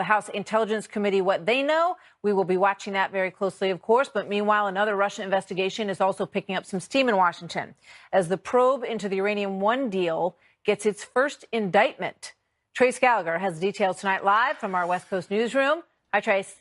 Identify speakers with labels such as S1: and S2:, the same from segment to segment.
S1: the House Intelligence Committee what they know. We will be watching that very closely, of course. But meanwhile, another Russian investigation is also picking up some steam in Washington as the probe into the Uranium One deal gets its first indictment. Trace Gallagher has details tonight live from our West Coast newsroom. Hi, Trace.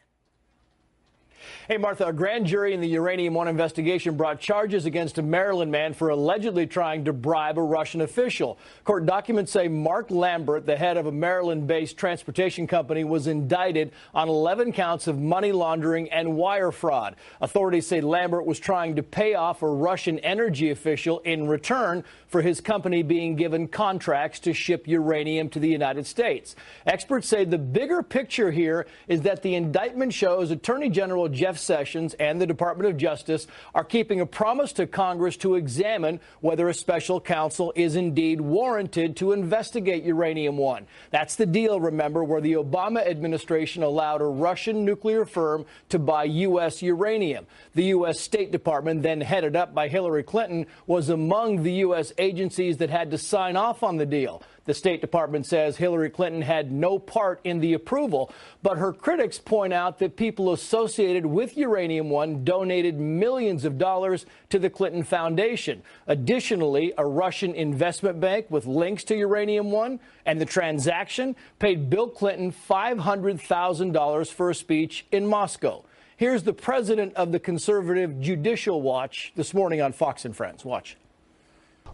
S2: Hey, Martha, a grand jury in the Uranium One investigation brought charges against a Maryland man for allegedly trying to bribe a Russian official. Court documents say Mark Lambert, the head of a Maryland-based transportation company, was indicted on 11 counts of money laundering and wire fraud. Authorities say Lambert was trying to pay off a Russian energy official in return for his company being given contracts to ship uranium to the United States. Experts say the bigger picture here is that the indictment shows Attorney General Jeff Sessions and the Department of Justice are keeping a promise to Congress to examine whether a special counsel is indeed warranted to investigate Uranium One. That's the deal, remember, where the Obama administration allowed a Russian nuclear firm to buy U.S. uranium. The U.S. State Department, then headed up by Hillary Clinton, was among the U.S. agencies that had to sign off on the deal. The State Department says Hillary Clinton had no part in the approval, but her critics point out that people associated with Uranium One donated millions of dollars to the Clinton Foundation. Additionally, a Russian investment bank with links to Uranium One and the transaction paid Bill Clinton $500,000 for a speech in Moscow. Here's the president of the conservative Judicial Watch this morning on Fox and Friends. Watch.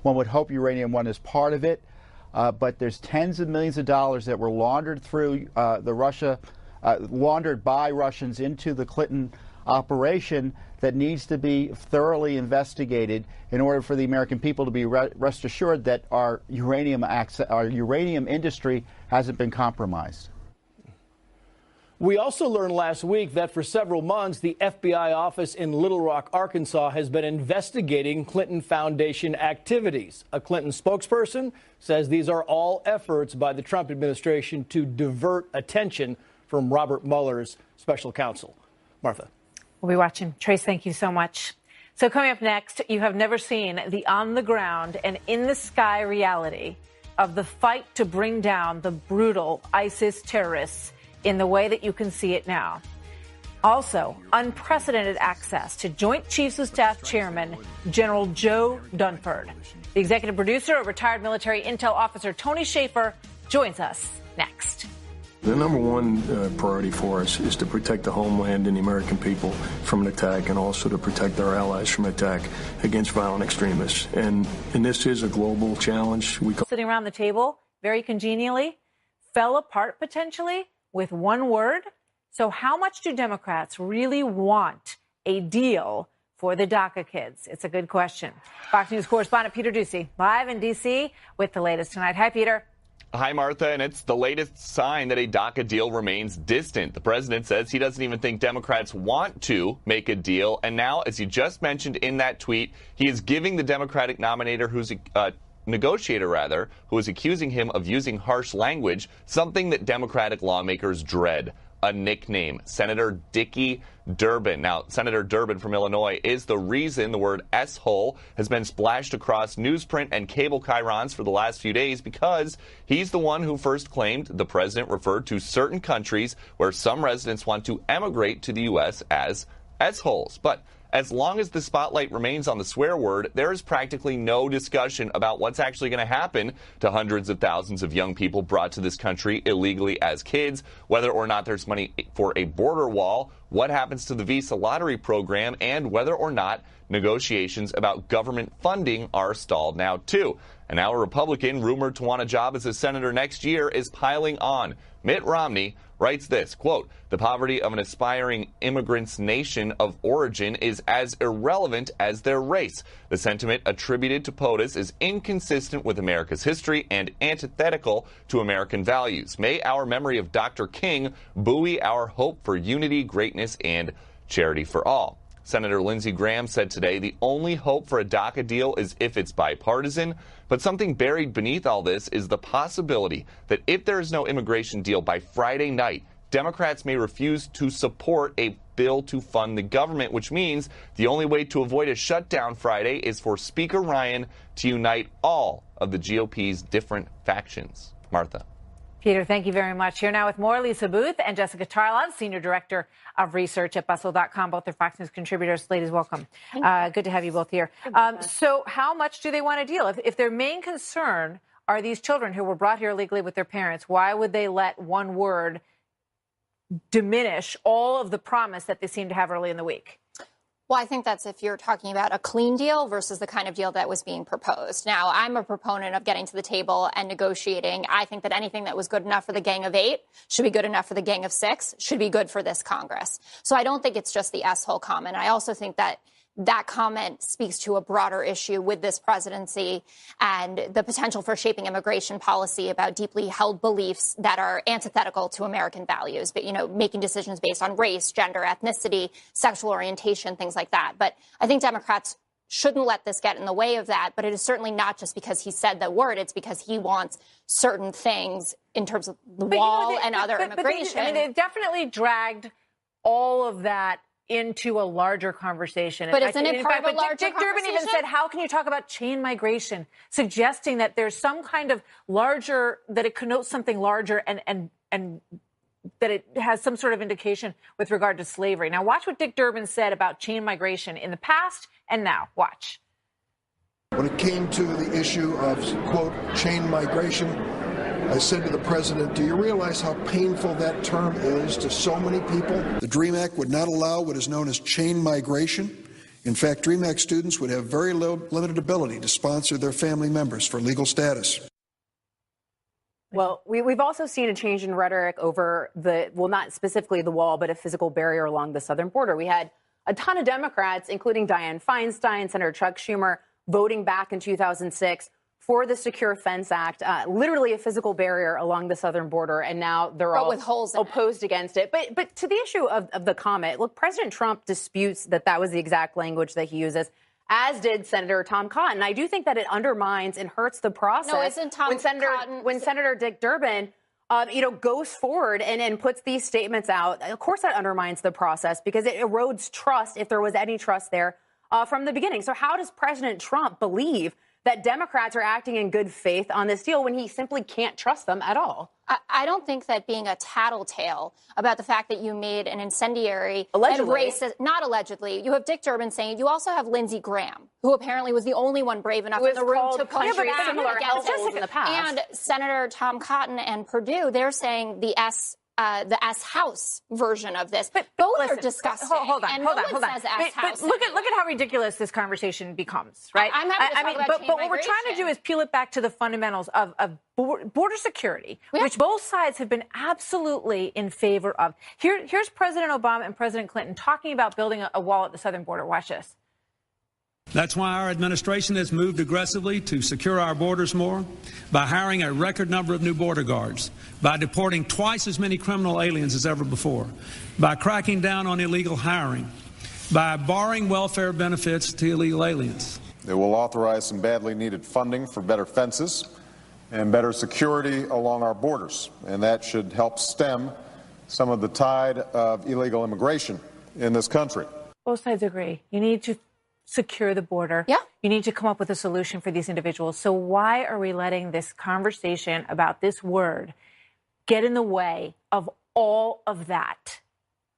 S3: One would hope Uranium One is part of it. But there's tens of millions of dollars that were laundered through laundered by Russians into the Clinton operation that needs to be thoroughly investigated in order for the American people to be rest assured that our uranium industry hasn't been compromised.
S2: We also learned last week that for several months, the FBI office in Little Rock, Arkansas, has been investigating Clinton Foundation activities. A Clinton spokesperson says these are all efforts by the Trump administration to divert attention from Robert Mueller's special counsel. Martha.
S1: We'll be watching. Trace, thank you so much. So coming up next, you have never seen the on-the-ground and in-the-sky reality of the fight to bring down the brutal ISIS terrorists in the way that you can see it now. Also, unprecedented access to Joint Chiefs of Staff Chairman General Joe Dunford. The executive producer, retired military intel officer Tony Shaffer, joins us next.
S4: The number one priority for us is to protect the homeland and the American people from an attack, and also to protect our allies from attack against violent extremists. And this is a global challenge.
S1: Sitting around the table, very congenially, fell apart potentially with one word. So how much do Democrats really want a deal for the DACA kids? It's a good question. Fox News correspondent Peter Doocy live in D.C. with the latest tonight. Hi, Peter.
S5: Hi, Martha, and it's the latest sign that a DACA deal remains distant. The president says he doesn't even think Democrats want to make a deal. And now, as you just mentioned in that tweet, he is giving the Democratic nominator negotiator, who is accusing him of using harsh language, something that Democratic lawmakers dread, a nickname, Senator Dickie Durbin. Now, Senator Durbin from Illinois is the reason the word S-hole has been splashed across newsprint and cable chyrons for the last few days, because he's the one who first claimed the president referred to certain countries where some residents want to emigrate to the U.S. as S-holes. But as long as the spotlight remains on the swear word, there is practically no discussion about what's actually going to happen to hundreds of thousands of young people brought to this country illegally as kids, whether or not there's money for a border wall, what happens to the visa lottery program, and whether or not negotiations about government funding are stalled now, too. And now a Republican rumored to want a job as a senator next year is piling on. Mitt Romney writes this, quote, "The poverty of an aspiring immigrant's nation of origin is as irrelevant as their race. The sentiment attributed to POTUS is inconsistent with America's history and antithetical to American values. May our memory of Dr. King buoy our hope for unity, greatness, and charity for all." Senator Lindsey Graham said today the only hope for a DACA deal is if it's bipartisan. But something buried beneath all this is the possibility that if there is no immigration deal by Friday night, Democrats may refuse to support a bill to fund the government, which means the only way to avoid a shutdown Friday is for Speaker Ryan to unite all of the GOP's different factions. Martha.
S1: Peter, thank you very much. Here now with more, Lisa Booth and Jessica Tarlov, Senior Director of Research at Bustle.com. Both are Fox News contributors. Ladies, welcome. Good to have you both here. So how much do they want to deal? If their main concern are these children who were brought here illegally with their parents, why would they let one word diminish all of the promise that they seem to have early in the week?
S6: Well, I think that's if you're talking about a clean deal versus the kind of deal that was being proposed. Now, I'm a proponent of getting to the table and negotiating. I think that anything that was good enough for the Gang of 8 should be good enough for the Gang of 6, should be good for this Congress. So I don't think it's just the S-hole comment. I also think that that comment speaks to a broader issue with this presidency and the potential for shaping immigration policy about deeply held beliefs that are antithetical to American values, but, making decisions based on race, gender, ethnicity, sexual orientation, things like that. But I think Democrats shouldn't let this get in the way of that. But it is certainly not just because he said the word. It's because he wants certain things in terms of the wall and other immigration.
S1: They've definitely dragged all of that into a larger conversation.
S6: But isn't it part of a larger
S1: Dick Durbin even said, how can you talk about chain migration, suggesting that there's some kind of larger, that it connotes something larger and that it has some sort of indication with regard to slavery. Now, watch what Dick Durbin said about chain migration in the past and now. Watch.
S7: When it came to the issue of, quote, chain migration, I said to the president, do you realize how painful that term is to so many people? The DREAM Act would not allow what is known as chain migration. In fact, DREAM Act students would have very limited ability to sponsor their family members for legal status.
S8: Well, we've also seen a change in rhetoric over not specifically the wall, but a physical barrier along the southern border. We had a ton of Democrats, including Dianne Feinstein, Senator Chuck Schumer, voting back in 2006 for the Secure Fence Act, literally a physical barrier along the southern border, and now they're all
S6: with holes in
S8: opposed against it. But to the issue of the comment, look, President Trump disputes that was the exact language that he uses, as did Senator Tom Cotton. I do think that it undermines and hurts the process.
S6: No, isn't Tom Cotton...
S8: When Senator Dick Durbin goes forward and puts these statements out, of course that undermines the process because it erodes trust, if there was any trust there, from the beginning. So how does President Trump believe that Democrats are acting in good faith on this deal when he simply can't trust them at all?
S6: I don't think that being a tattletale about the fact that you made an incendiary and racist, not allegedly, you have Dick Durbin saying, you also have Lindsey Graham, who apparently was the only one brave enough in the room to push back against it.
S8: In the past.
S6: And Senator Tom Cotton and Perdue, they're saying the S House version of this. But both are disgusting.
S1: Hold on.
S6: But
S1: look at how ridiculous this conversation becomes, right?
S6: I'm happy to talk about chain
S1: but what we're trying to do is peel it back to the fundamentals of border security, which both sides have been absolutely in favor of. Here's President Obama and President Clinton talking about building a wall at the southern border. Watch this.
S9: That's why our administration has moved aggressively to secure our borders more by hiring a record number of new border guards, by deporting twice as many criminal aliens as ever before, by cracking down on illegal hiring, by barring welfare benefits to illegal aliens.
S10: It will authorize some badly needed funding for better fences and better security along our borders, and that should help stem some of the tide of illegal immigration in this country.
S1: Both sides agree. You need to secure the border.
S6: Yeah.
S1: You need to come up with a solution for these individuals. So why are we letting this conversation about this word get in the way of all of that,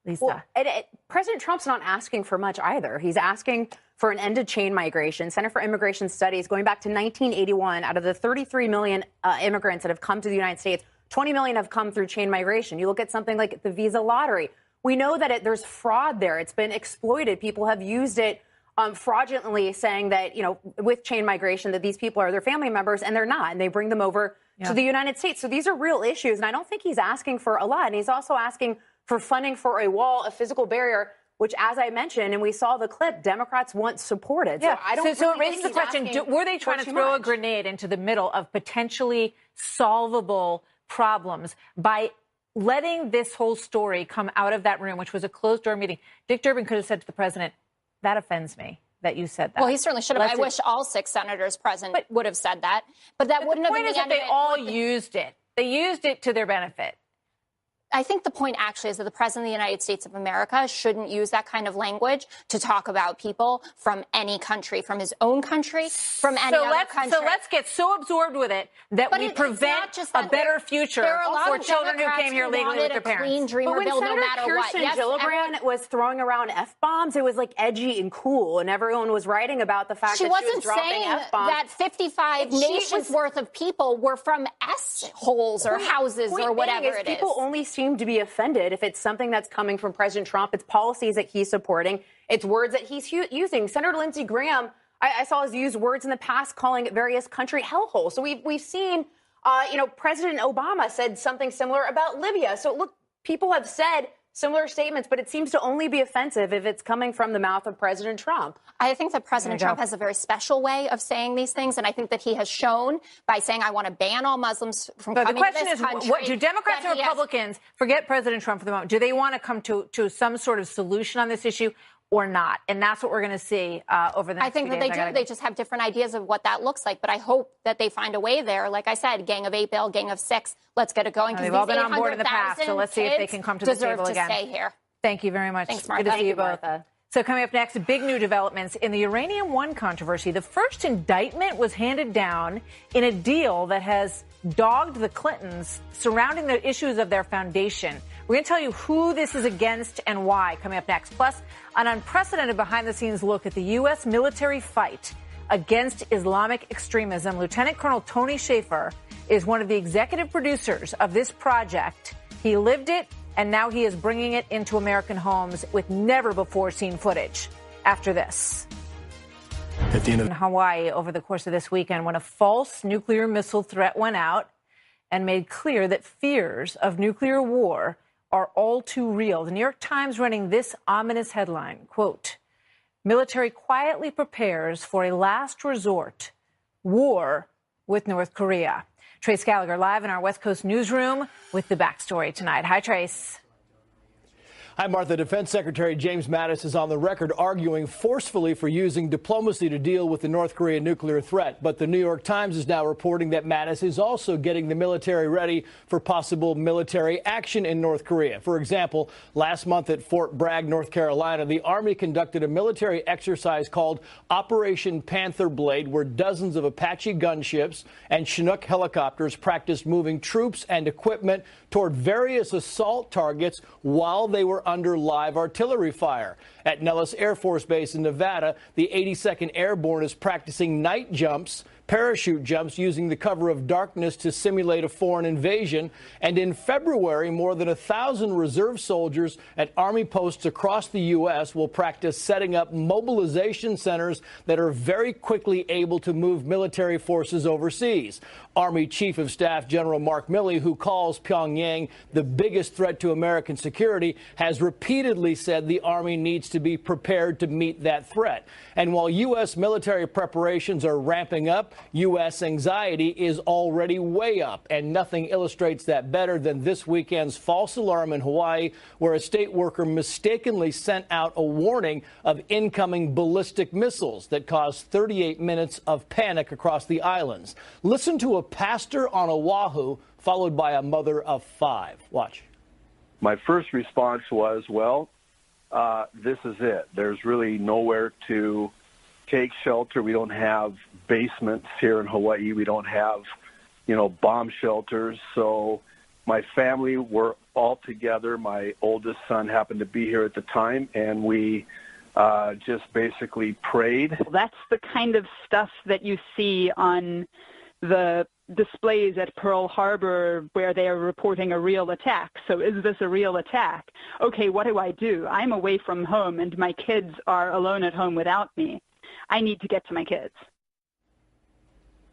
S1: Lisa?
S8: Well, President Trump's not asking for much either. He's asking for an end to chain migration. Center for Immigration Studies, going back to 1981, out of the 33 million immigrants that have come to the United States, 20 million have come through chain migration. You look at something like the visa lottery. We know that there's fraud there. It's been exploited. People have used it fraudulently, saying that, with chain migration, that these people are their family members, and they're not, and they bring them over to the United States. So these are real issues, and I don't think he's asking for a lot. And he's also asking for funding for a wall, a physical barrier, which, as I mentioned, and we saw the clip, Democrats want supported.
S1: Yeah.
S8: So I don't.
S1: So it raises the question: were they trying to throw a grenade into the middle of potentially solvable problems by letting this whole story come out of that room, which was a closed-door meeting? Dick Durbin could have said to the president, that offends me that you said that.
S6: Well, he certainly should have. I wish all 6 senators present would have said that. But that wouldn't have been the end of it.
S1: The point is that they all used it. They used it to their benefit.
S6: I think the point actually is that the President of the United States of America shouldn't use that kind of language to talk about people from any country, from his own country, from any other country.
S1: So let's get so absorbed with it that we prevent a better future for children who came here legally with their parents.
S6: Clean dreamer bill, no matter what.
S8: Yes, Gillibrand was throwing around F-bombs. It was like edgy and cool, and everyone was writing about the fact that she was dropping F-bombs.
S6: That 55 nations worth of people were from S-holes or houses or whatever it is.
S8: People only seem to be offended if it's something that's coming from President Trump. It's policies that he's supporting. It's words that he's using. Senator Lindsey Graham, I saw us use words in the past calling various country hellholes. So we've seen, President Obama said something similar about Libya. So look, people have said similar statements, but it seems to only be offensive if it's coming from the mouth of President Trump.
S6: I think that President Trump has a very special way of saying these things, and I think that he has shown by saying, I want to ban all Muslims from coming to this country.
S1: The question is, what do Democrats and Republicans, forget President Trump for the moment, do they want to come to some sort of solution on this issue or not? And that's what we're going to see over the next few days.
S6: I think that they do. They just have different ideas of what that looks like. But I hope that they find a way there. Like I said, Gang of 8 bill, Gang of 6. Let's get it going.
S1: They've all been on board in the past, so let's see if they can come to the table again.
S6: Stay here.
S1: Thank you very much.
S6: Thanks, Martha.
S1: Good to see you both. So coming up next, big new developments in the Uranium One controversy. The first indictment was handed down in a deal that has dogged the Clintons surrounding the issues of their foundation. We're going to tell you who this is against and why coming up next. Plus, an unprecedented behind-the-scenes look at the U.S. military fight against Islamic extremism. Lieutenant Colonel Tony Shaffer is one of the executive producers of this project. He lived it, and now he is bringing it into American homes with never-before-seen footage. After this.
S4: At the end of
S1: in Hawaii over the course of this weekend, when a false nuclear missile threat went out and made clear that fears of nuclear war are all too real. The New York Times running this ominous headline, quote, military quietly prepares for a last resort war with North Korea. Trace Gallagher live in our West Coast newsroom with the backstory tonight. Hi, Trace.
S2: Hi, Martha. Defense Secretary James Mattis is on the record arguing forcefully for using diplomacy to deal with the North Korean nuclear threat. But the New York Times is now reporting that Mattis is also getting the military ready for possible military action in North Korea. For example, last month at Fort Bragg, North Carolina, the Army conducted a military exercise called Operation Panther Blade, where dozens of Apache gunships and Chinook helicopters practiced moving troops and equipment toward various assault targets while they were under live artillery fire. At Nellis Air Force Base in Nevada, the 82nd Airborne is practicing night jumps, parachute jumps using the cover of darkness to simulate a foreign invasion. And in February, more than 1,000 reserve soldiers at Army posts across the U.S. will practice setting up mobilization centers that are very quickly able to move military forces overseas. Army Chief of Staff General Mark Milley, who calls Pyongyang the biggest threat to American security, has repeatedly said the Army needs to be prepared to meet that threat. And while U.S. military preparations are ramping up, U.S. anxiety is already way up, and nothing illustrates that better than this weekend's false alarm in Hawaii, where a state worker mistakenly sent out a warning of incoming ballistic missiles that caused 38 minutes of panic across the islands. Listen to a pastor on Oahu, followed by a mother of 5. Watch.
S11: My first response was, well, this is it. There's really nowhere to take shelter. We don't have basements here in Hawaii. We don't have, bomb shelters. So my family were all together. My oldest son happened to be here at the time, and we just basically prayed.
S12: That's the kind of stuff that you see on the displays at Pearl Harbor where they are reporting a real attack. So is this a real attack? Okay, what do? I'm away from home and my kids are alone at home without me. I need to get to my kids.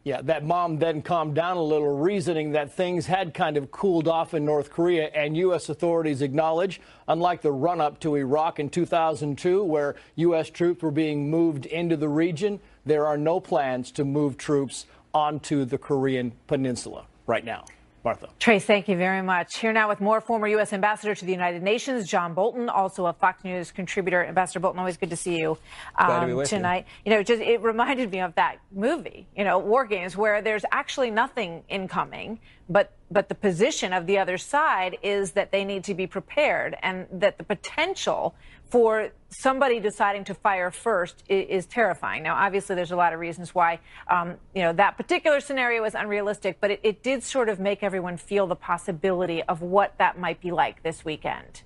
S2: Yeah, that mom then calmed down a little, reasoning that things had kind of cooled off in North Korea, and U.S. authorities acknowledge, unlike the run-up to Iraq in 2002, where U.S. troops were being moved into the region, there are no plans to move troops onto the Korean peninsula right now. Martha.
S1: Trace, thank you very much. Here now with more, former U.S. Ambassador to the United Nations, John Bolton, also a Fox News contributor. Ambassador Bolton, always good to see you
S13: Glad to be with
S1: tonight. It reminded me of that movie, War Games, where there's actually nothing incoming, but But the position of the other side is that they need to be prepared, and that the potential for somebody deciding to fire first is terrifying. Now, obviously, there's a lot of reasons why, that particular scenario is unrealistic, but it did sort of make everyone feel the possibility of what that might be like this weekend.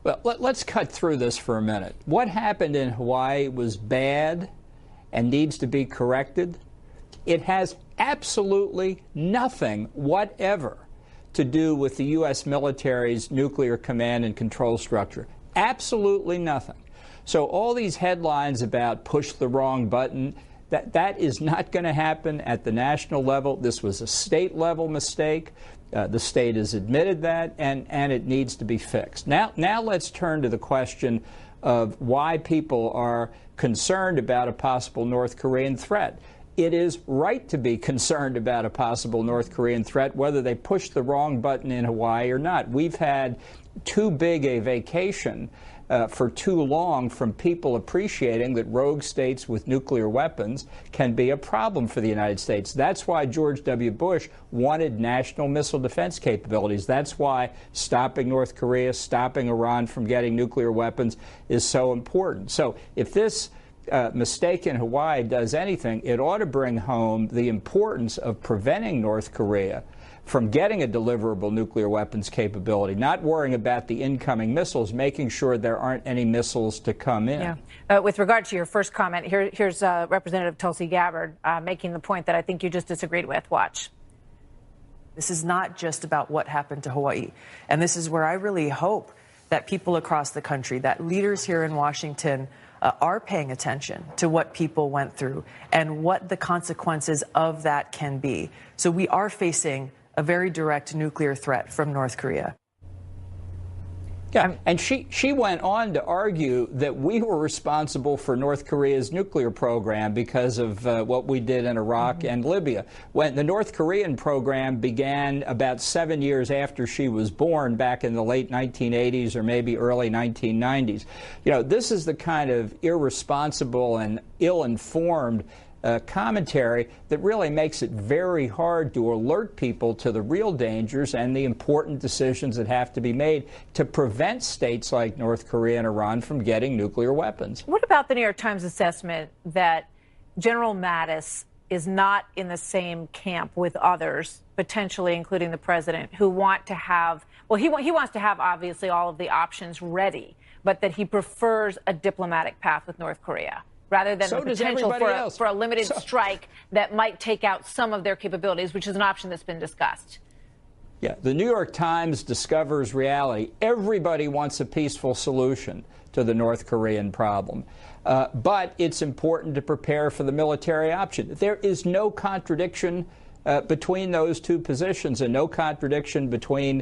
S13: Well, let's cut through this for a minute. What happened in Hawaii was bad and needs to be corrected. It has absolutely nothing whatever to do with the U.S. military's nuclear command and control structure. Absolutely nothing. So all these headlines about push the wrong button, that is not going to happen at the national level. This was a state-level mistake. The state has admitted that, and it needs to be fixed. Now let's turn to the question of why people are concerned about a possible North Korean threat. It is right to be concerned about a possible North Korean threat, whether they push the wrong button in Hawaii or not. We've had too big a vacation for too long from people appreciating that rogue states with nuclear weapons can be a problem for the United States. That's why George W. Bush wanted national missile defense capabilities. That's why stopping North Korea, stopping Iran from getting nuclear weapons is so important. So if this mistake in Hawaii does anything, it ought to bring home the importance of preventing North Korea from getting a deliverable nuclear weapons capability, not worrying about the incoming missiles, making sure there aren't any missiles to come in.
S1: Yeah. With regard to your first comment, here's Representative Tulsi Gabbard making the point that I think you just disagreed with. Watch.
S14: This is not just about what happened to Hawaii. And this is where I really hope that people across the country, that leaders here in Washington are paying attention to what people went through and what the consequences of that can be. So we are facing a very direct nuclear threat from North Korea.
S13: Yeah, and she went on to argue that we were responsible for North Korea's nuclear program because of what we did in Iraq and Libya. When the North Korean program began about 7 years after she was born, back in the late 1980s or maybe early 1990s. You know, this is the kind of irresponsible and ill-informed commentary that really makes it very hard to alert people to the real dangers and the important decisions that have to be made to prevent states like North Korea and Iran from getting nuclear weapons.
S1: What about the New York Times assessment that General Mattis is not in the same camp with others, potentially including the president, who want to have, well, he wants to have obviously all of the options ready, but that he prefers a diplomatic path with North Korea, rather than the potential for a limited strike that might take out some of their capabilities, which is an option that's been discussed.
S13: Yeah, the New York Times discovers reality. Everybody wants a peaceful solution to the North Korean problem. But it's important to prepare for the military option. There is no contradiction between those two positions, and no contradiction between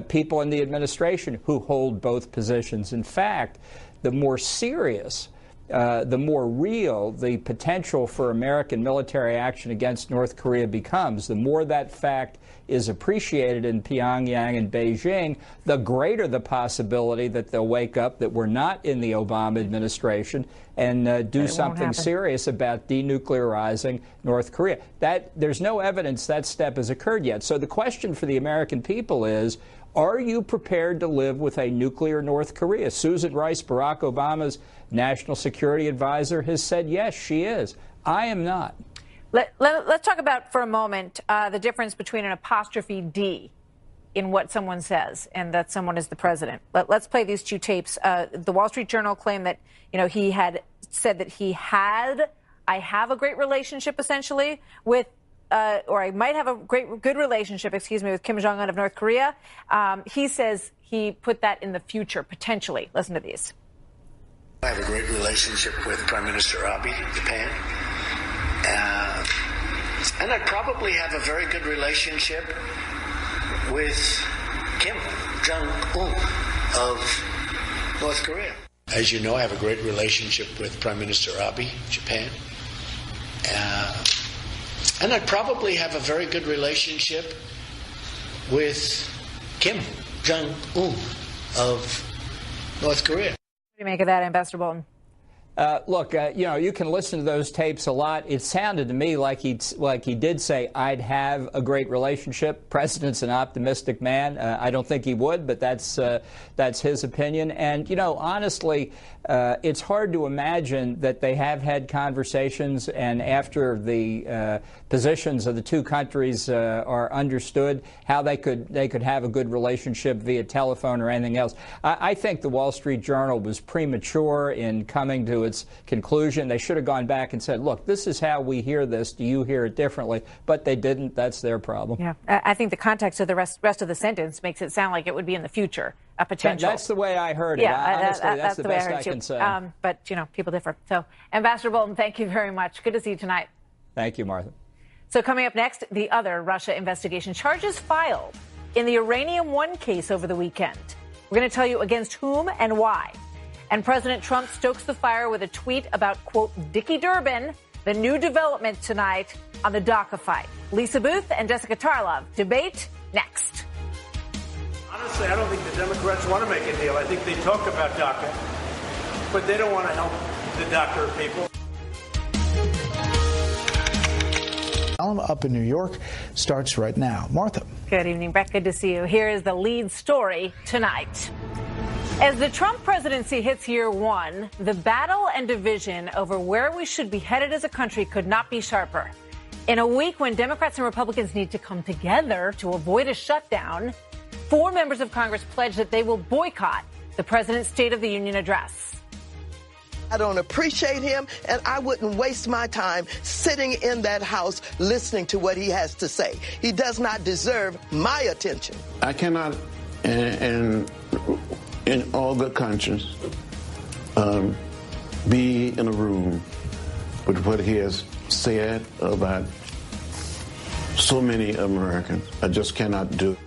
S13: people in the administration who hold both positions. In fact, the more serious, the more real the potential for American military action against North Korea becomes, the more that fact is appreciated in Pyongyang and Beijing, the greater the possibility that they'll wake up that we're not in the Obama administration and do something serious about denuclearizing North Korea. There's no evidence that step has occurred yet. So the question for the American people is, are you prepared to live with a nuclear North Korea? Susan Rice, Barack Obama's national security advisor, has said yes, she is. I am not.
S1: Let's talk about for a moment the difference between an apostrophe D in what someone says and that someone is the president. Let's play these two tapes. The Wall Street Journal claimed that, he had said that I have a great relationship essentially with or I might have a good relationship, with Kim Jong-un of North Korea. He says he put that in the future, potentially. Listen to these.
S15: I have a great relationship with Prime Minister Abe, Japan. And I probably have a very good relationship with Kim Jong-un of North Korea. As you know, I have a great relationship with Prime Minister Abe, Japan. And I probably have a very good relationship with Kim Jong-un of North Korea.
S1: What do you make of that, Ambassador Bolton?
S13: Look, you can listen to those tapes a lot. It sounded to me like he did say, I'd have a great relationship. President's an optimistic man. I don't think he would, but that's his opinion. And, honestly, it's hard to imagine that they have had conversations, and after the positions of the two countries are understood, how they could have a good relationship via telephone or anything else. I think the Wall Street Journal was premature in coming to its conclusion. They should have gone back and said, look, this is how we hear this. Do you hear it differently? But they didn't. That's their problem.
S1: Yeah, I think the context of the rest of the sentence makes it sound like it would be in the future, a potential.
S13: That's the way I heard it.
S1: Yeah,
S13: honestly, that's the best I can say.
S1: But, people differ. So, Ambassador Bolton, thank you very much. Good to see you tonight.
S13: Thank you, Martha.
S1: So coming up next, the other Russia investigation charges filed in the Uranium One case over the weekend. We're going to tell you against whom and why. And President Trump stokes the fire with a tweet about, quote, Dickie Durbin, the new development tonight on the DACA fight. Lisa Booth and Jessica Tarlov debate next.
S16: Honestly, I don't think the Democrats want to make a deal. I think they talk about DACA, but they don't want to help the DACA people.
S17: Up in New York starts right now. Martha.
S1: Good evening, Brett. Good to see you. Here is the lead story tonight. As the Trump presidency hits year one, the battle and division over where we should be headed as a country could not be sharper. In a week when Democrats and Republicans need to come together to avoid a shutdown, 4 members of Congress pledged that they will boycott the president's State of the Union address.
S18: I don't appreciate him, and I wouldn't waste my time sitting in that house listening to what he has to say. He does not deserve my attention.
S19: I cannot, in all good conscience, be in a room with what he has said about so many Americans. I just cannot do it.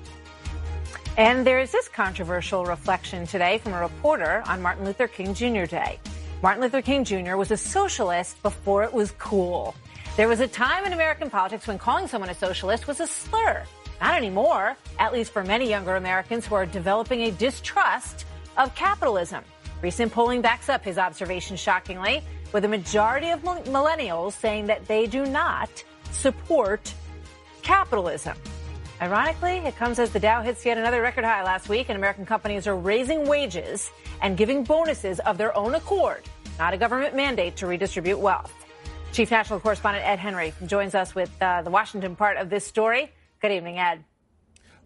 S1: And there is this controversial reflection today from a reporter on Martin Luther King Jr. Day. Martin Luther King Jr. was a socialist before it was cool. There was a time in American politics when calling someone a socialist was a slur. Not anymore, at least for many younger Americans who are developing a distrust of capitalism. Recent polling backs up his observation shockingly, with a majority of millennials saying that they do not support capitalism. Ironically, it comes as the Dow hits yet another record high last week, and American companies are raising wages and giving bonuses of their own accord, not a government mandate to redistribute wealth. Chief National Correspondent Ed Henry joins us with the Washington part of this story. Good evening, Ed.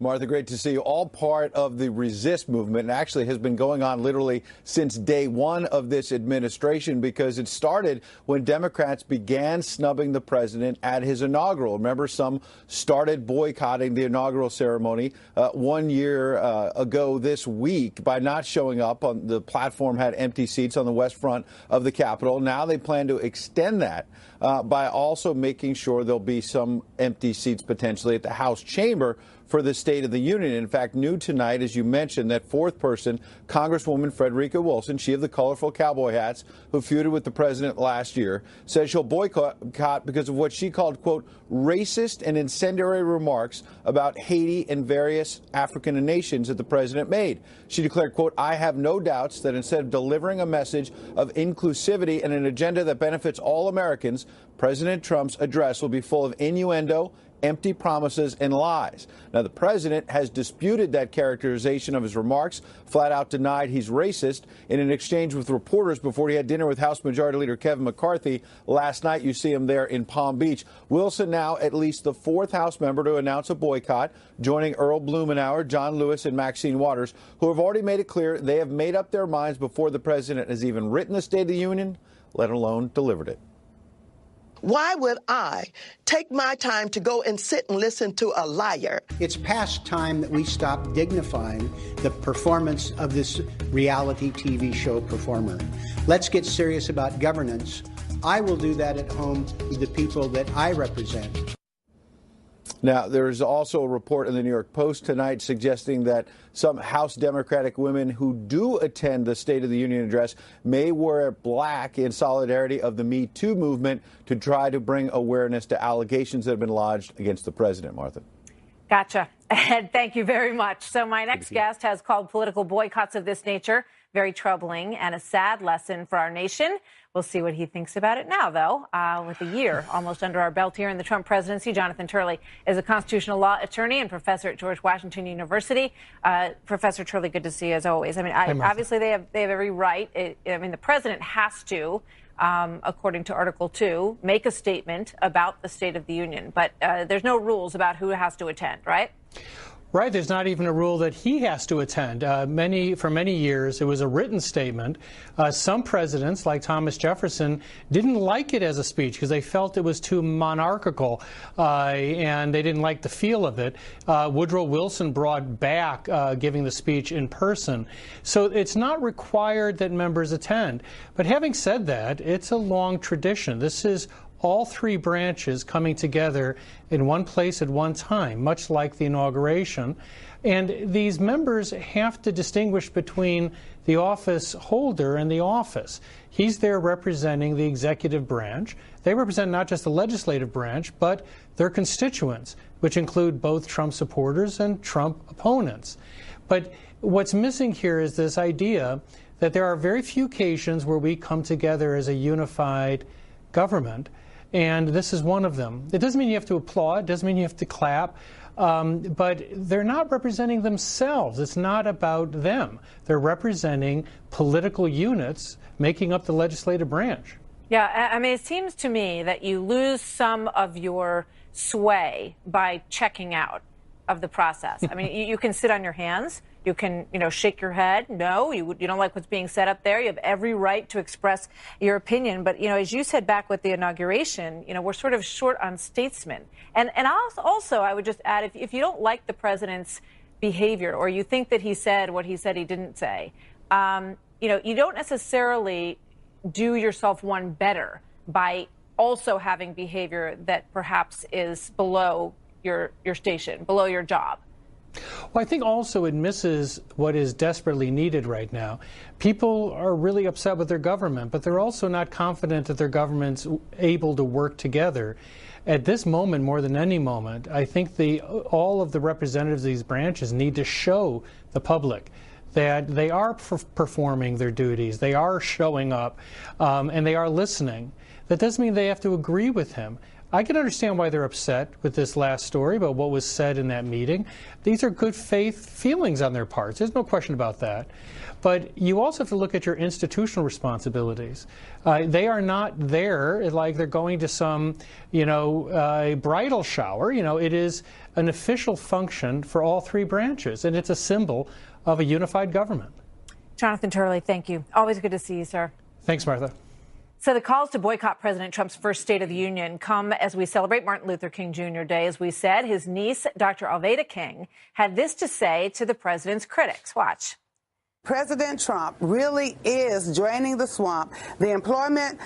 S2: Martha, great to see you. All part of the resist movement, and actually has been going on literally since day one of this administration, because it started when Democrats began snubbing the president at his inaugural. Remember, some started boycotting the inaugural ceremony 1 year ago this week by not showing up. On the platform had empty seats on the west front of the Capitol. Now they plan to extend that by also making sure there'll be some empty seats potentially at the House chamber for the State of the Union. In fact, new tonight, as you mentioned, that fourth person, Congresswoman Frederica Wilson, she of the colorful cowboy hats, who feuded with the president last year, says she'll boycott because of what she called, quote, racist and incendiary remarks about Haiti and various African nations that the president made. She declared, quote, I have no doubts that instead of delivering a message of inclusivity and an agenda that benefits all Americans, President Trump's address will be full of innuendo, empty promises, and lies. Now, the president has disputed that characterization of his remarks, flat out denied he's racist. In an exchange with reporters before he had dinner with House Majority Leader Kevin McCarthy last night, you see him there in Palm Beach. Wilson now at least the fourth House member to announce a boycott, joining Earl Blumenauer, John Lewis, and Maxine Waters, who have already made it clear they have made up their minds before the president has even written the State of the Union, let alone delivered it.
S18: Why would I take my time to go and sit and listen to a liar?
S20: It's past time that we stop dignifying the performance of this reality TV show performer. Let's get serious about governance. I will do that at home with the people that I represent.
S2: Now, there is also a report in the New York Post tonight suggesting that some House Democratic women who do attend the State of the Union address may wear black in solidarity of the Me Too movement to try to bring awareness to allegations that have been lodged against the president, Martha.
S1: Gotcha. And thank you very much. So my next guest has called political boycotts of this nature very troubling and a sad lesson for our nation. We'll see what he thinks about it now, though. With a year almost under our belt here in the Trump presidency, Jonathan Turley is a constitutional law attorney and professor at George Washington University. Professor Turley, good to see you as always. I mean, obviously they have every right. The president has to, according to Article 2, make a statement about the State of the Union. But there's no rules about who has to attend, right?
S21: Right. There's not even a rule that he has to attend. For many years, it was a written statement. Some presidents, like Thomas Jefferson, didn't like it as a speech because they felt it was too monarchical and they didn't like the feel of it. Woodrow Wilson brought back giving the speech in person. So it's not required that members attend. But having said that, it's a long tradition. This is all three branches coming together in one place at one time, much like the inauguration. And these members have to distinguish between the office holder and the office. He's there representing the executive branch. They represent not just the legislative branch, but their constituents, which include both Trump supporters and Trump opponents. But what's missing here is this idea that there are very few occasions where we come together as a unified government. And this is one of them. It doesn't mean you have to applaud, it doesn't mean you have to clap, but they're not representing themselves. It's not about them. They're representing political units making up the legislative branch.
S1: Yeah, I mean, it seems to me that you lose some of your sway by checking out of the process. I mean, you can sit on your hands. You can, shake your head. No, you don't like what's being said up there. You have every right to express your opinion. But, as you said back with the inauguration, we're sort of short on statesmen. And also, I would just add, if you don't like the president's behavior or you think that he said what he said he didn't say, you don't necessarily do yourself one better by also having behavior that perhaps is below your station, below your job.
S21: Well, I think also it misses what is desperately needed right now. People are really upset with their government, but they're also not confident that their government's able to work together. At this moment, more than any moment, I think all of the representatives of these branches need to show the public that they are performing their duties, they are showing up, and they are listening. That doesn't mean they have to agree with him. I can understand why they're upset with this last story about what was said in that meeting. These are good faith feelings on their parts. There's no question about that. But you also have to look at your institutional responsibilities. They are not there like they're going to some, a bridal shower. It is an official function for all three branches, and it's a symbol of a unified government.
S1: Jonathan Turley, thank you. Always good to see you, sir.
S21: Thanks, Martha.
S1: So the calls to boycott President Trump's first State of the Union come as we celebrate Martin Luther King Jr. Day. As we said, his niece, Dr. Alveda King, had this to say to the president's critics. Watch.
S22: President Trump really is draining the swamp. The employment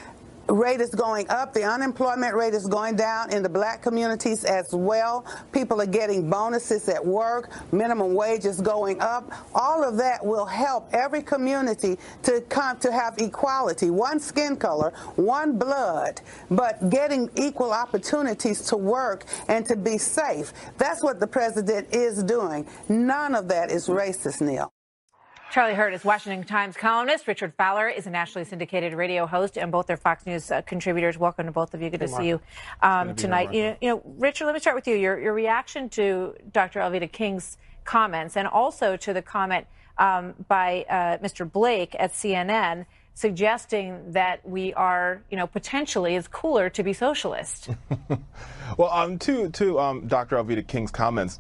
S22: rate is going up. The unemployment rate is going down in the black communities as well. People are getting bonuses at work. Minimum wage is going up. All of that will help every community to come to have equality, one skin color, one blood, but getting equal opportunities to work and to be safe. That's what the president is doing. None of that is racist, Neil.
S1: Charlie Hurt is Washington Times columnist. Richard Fowler is a nationally syndicated radio host, and both are Fox News contributors. Welcome to both of you. Good to see you tonight. Richard, let me start with you. Your reaction to Dr. Alveda King's comments, and also to the comment by Mr. Blake at CNN, suggesting that we are, potentially it's cooler to be socialist.
S23: Well, to Dr. Alveda King's comments,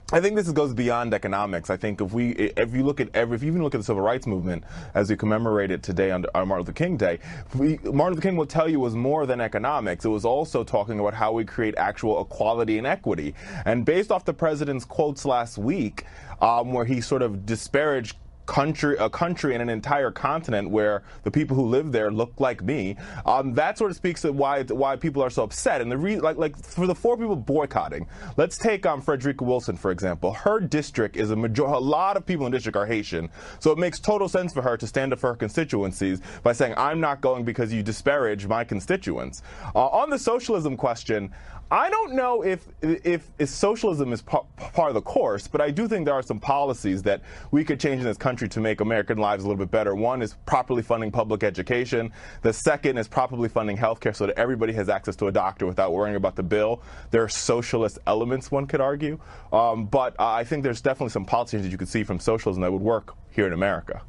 S23: I think this goes beyond economics. I think if you even look at the civil rights movement as we commemorate it today on Martin Luther King Day, Martin Luther King will tell you was more than economics. It was also talking about how we create actual equality and equity. And based off the president's quotes last week, where he sort of disparaged country and an entire continent where the people who live there look like me. That sort of speaks to why people are so upset. And like for the 4 people boycotting, let's take Frederica Wilson, for example. Her district is a lot of people in the district are Haitian, so it makes total sense for her to stand up for her constituencies by saying, I'm not going because you disparage my constituents. On the socialism question, I don't know if socialism is part of the course, but I do think there are some policies that we could change in this country to make American lives a little bit better. One is properly funding public education. The second is properly funding healthcare so that everybody has access to a doctor without worrying about the bill. There are socialist elements, one could argue, but I think there's definitely some policies that you could see from socialism that would work here in America.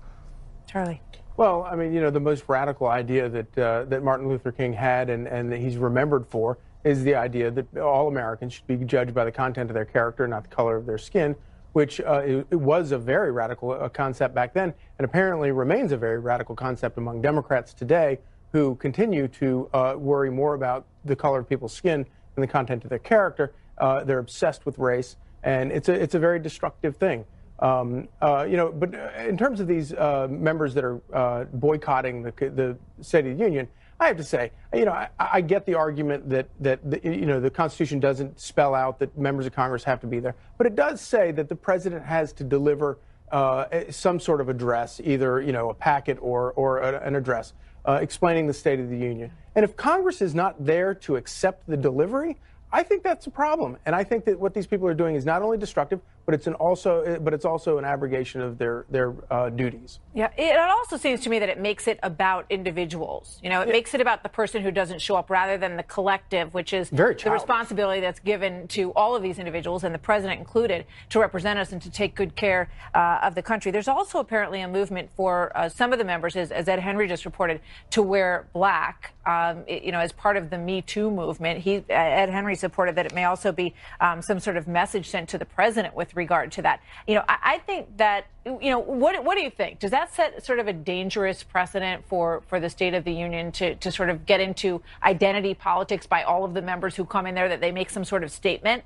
S1: Charlie.
S3: Well, I mean, the most radical idea that Martin Luther King had and that he's remembered for is the idea that all Americans should be judged by the content of their character, not the color of their skin, which it was a very radical concept back then, and apparently remains a very radical concept among Democrats today, who continue to worry more about the color of people's skin than the content of their character. They're obsessed with race, and it's a very destructive thing. But in terms of these members that are boycotting the State of the Union, I have to say, I get the argument that the Constitution doesn't spell out that members of Congress have to be there, but it does say that the president has to deliver some sort of address, either a packet or an address explaining the State of the Union. And if Congress is not there to accept the delivery, I think that's a problem. And I think that what these people are doing is not only destructive, but it's also an abrogation of their duties.
S1: Yeah, it also seems to me that it makes it about individuals. It makes it about the person who doesn't show up rather than the collective, which is the responsibility that's given to all of these individuals, and the president included, to represent us and to take good care of the country. There's also apparently a movement for some of the members, as Ed Henry just reported, to wear black. As part of the Me Too movement. Ed Henry supported that it may also be some sort of message sent to the president with regard to that. I think that, what do you think? Does that set sort of a dangerous precedent for the State of the Union to sort of get into identity politics by all of the members who come in there, that they make some sort of statement?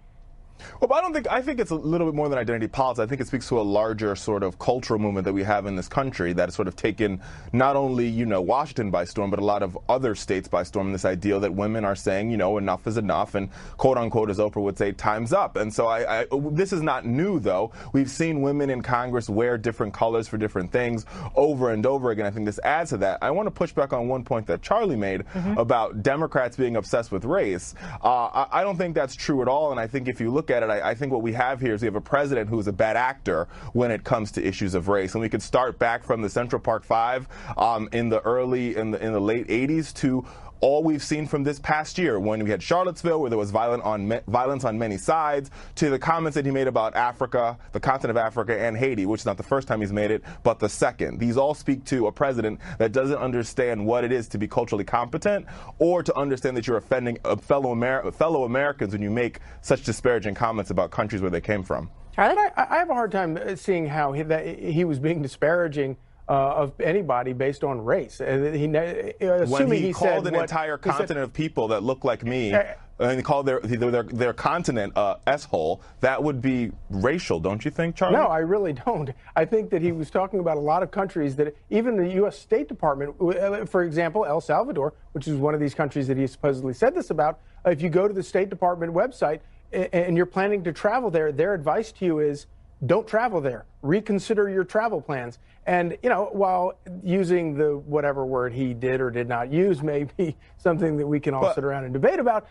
S23: Well, I think it's a little bit more than identity politics. I think it speaks to a larger sort of cultural movement that we have in this country that has sort of taken not only, Washington by storm, but a lot of other states by storm, this idea that women are saying, enough is enough, and quote unquote, as Oprah would say, time's up. And so this is not new, though. We've seen women in Congress wear different colors for different things over and over again. I think this adds to that. I want to push back on one point that Charlie made about Democrats being obsessed with race. I don't think that's true at all. And I think if you look at it, I think what we have here is we have a president who is a bad actor when it comes to issues of race. And we could start back from the Central Park Five in the late 80s to all we've seen from this past year, when we had Charlottesville, where there was violence on many sides, to the comments that he made about Africa, the continent of Africa, and Haiti, which is not the first time he's made it, but the second. These all speak to a president that doesn't understand what it is to be culturally competent, or to understand that you're offending fellow Americans when you make such disparaging comments about countries where they came from.
S1: Charlie?
S3: I have a hard time seeing how he was being disparaging of anybody based on race.
S23: When he called an entire continent of people that look like me, and he called their continent S-hole, that would be racial, don't you think, Charlie?
S3: No, I really don't. I think that he was talking about a lot of countries that even the U.S. State Department, for example, El Salvador, which is one of these countries that he supposedly said this about, if you go to the State Department website and you're planning to travel there, their advice to you is don't travel there. Reconsider your travel plans. And, while using the whatever word he did or did not use may be something that we can all sit around and debate about,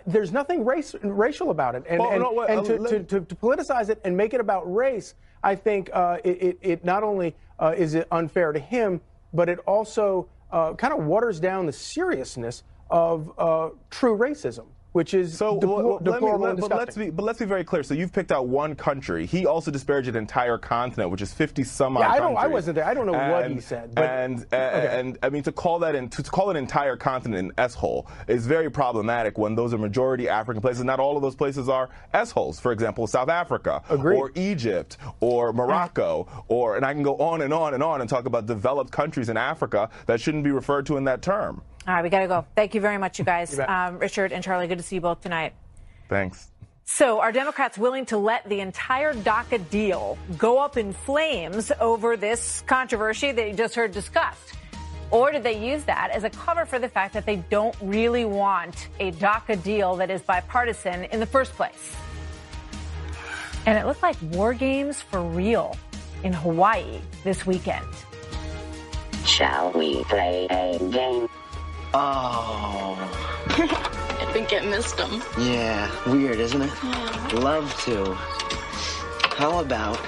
S3: there's nothing racial about it. And to politicize it and make it about race, I think it not only is it unfair to him, but it also kind of waters down the seriousness of true racism, which is deplorable and disgusting.
S23: But let's be very clear. So you've picked out one country. He also disparaged an entire continent, which is 50-some odd countries.
S3: I wasn't there. I don't know what he said. But,
S23: and I mean, to call an entire continent an S-hole is very problematic when those are majority African places. Not all of those places are S-holes. For example, South Africa, or Egypt, or Morocco, and I can go on and on and on and talk about developed countries in Africa that shouldn't be referred to in that term.
S1: All right, we got to go. Thank you very much, you guys. Richard and Charlie, good to see you both tonight.
S23: Thanks.
S1: So are Democrats willing to let the entire DACA deal go up in flames over this controversy that you just heard discussed? Or did they use that as a cover for the fact that they don't really want a DACA deal that is bipartisan in the first place? And it looked like war games for real in Hawaii this weekend.
S5: Shall we play a game?
S7: Oh.
S5: I think I missed them.
S7: Yeah, weird, isn't it?
S5: Yeah.
S7: Love to. How about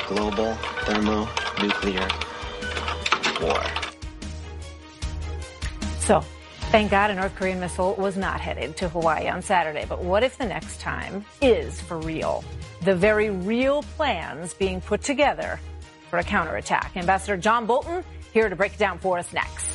S7: global thermonuclear war?
S1: So, thank God a North Korean missile was not headed to Hawaii on Saturday. But what if the next time is for real? The very real plans being put together for a counterattack. Ambassador John Bolton here to break it down for us next.